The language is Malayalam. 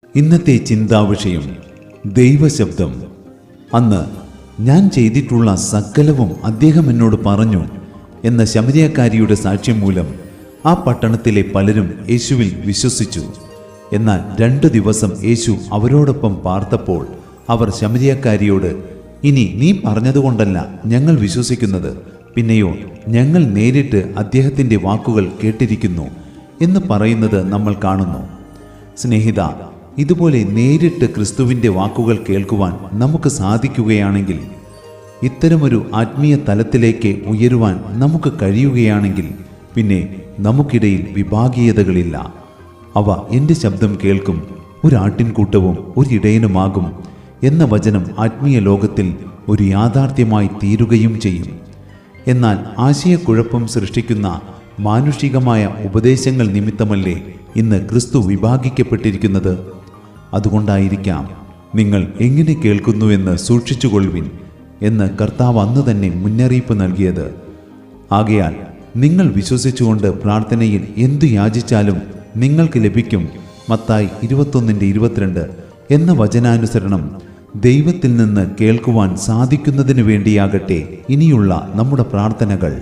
ഇന്നത്തെ ചിന്താവിഷയം ദൈവശബ്ദം. അന്ന് ഞാൻ ചെയ്തിട്ടുള്ള സകലവും അദ്ദേഹം എന്നോട് പറഞ്ഞു എന്ന ശമരിയക്കാരിയുടെ സാക്ഷ്യം മൂലം ആ പട്ടണത്തിലെ പലരും യേശുവിൽ വിശ്വസിച്ചു. എന്നാൽ 2 ദിവസം യേശു അവരോടൊപ്പം പാർത്തപ്പോൾ അവർ ശമരിയക്കാരിയോട്, ഇനി നീ പറഞ്ഞതുകൊണ്ടല്ല ഞങ്ങൾ വിശ്വസിക്കുന്നത്, പിന്നെയോ ഞങ്ങൾ നേരിട്ട് അദ്ദേഹത്തിൻ്റെ വാക്കുകൾ കേട്ടിരിക്കുന്നു എന്ന് പറയുന്നത് നമ്മൾ കാണുന്നു. സ്നേഹിത, ഇതുപോലെ നേരിട്ട് ക്രിസ്തുവിൻ്റെ വാക്കുകൾ കേൾക്കുവാൻ നമുക്ക് സാധിക്കുകയാണെങ്കിൽ, ഇത്തരമൊരു ആത്മീയ തലത്തിലേക്ക് ഉയരുവാൻ നമുക്ക് കഴിയുകയാണെങ്കിൽ, പിന്നെ നമുക്കിടയിൽ വിഭാഗീയതകളില്ല. അവ എൻ്റെ ശബ്ദം കേൾക്കും, ഒരു ആട്ടിൻകൂട്ടവും ഒരു ഇടയനുമാകും എന്ന വചനം ആത്മീയ ലോകത്തിൽ ഒരു യാഥാർത്ഥ്യമായി തീരുകയും ചെയ്യും. എന്നാൽ ആശയക്കുഴപ്പം സൃഷ്ടിക്കുന്ന മാനുഷികമായ ഉപദേശങ്ങൾ നിമിത്തമല്ലേ ഇന്ന് ക്രിസ്തു വിഭാഗിക്കപ്പെട്ടിരിക്കുന്നത്? അതുകൊണ്ടായിരിക്കാം നിങ്ങൾ എങ്ങനെ കേൾക്കുന്നുവെന്ന് സൂക്ഷിച്ചുകൊള്ളുവിൻ എന്ന് കർത്താവ് അന്ന് തന്നെ മുന്നറിയിപ്പ് നൽകിയത്. ആകയാൽ നിങ്ങൾ വിശ്വസിച്ചുകൊണ്ട് പ്രാർത്ഥനയിൽ എന്തു യാചിച്ചാലും നിങ്ങൾക്ക് ലഭിക്കും. മത്തായി 21:22 എന്ന വചനാനുസരണം ദൈവത്തിൽ നിന്ന് കേൾക്കുവാൻ സാധിക്കുന്നതിന് വേണ്ടിയാകട്ടെ ഇനിയുള്ള നമ്മുടെ പ്രാർത്ഥനകൾ.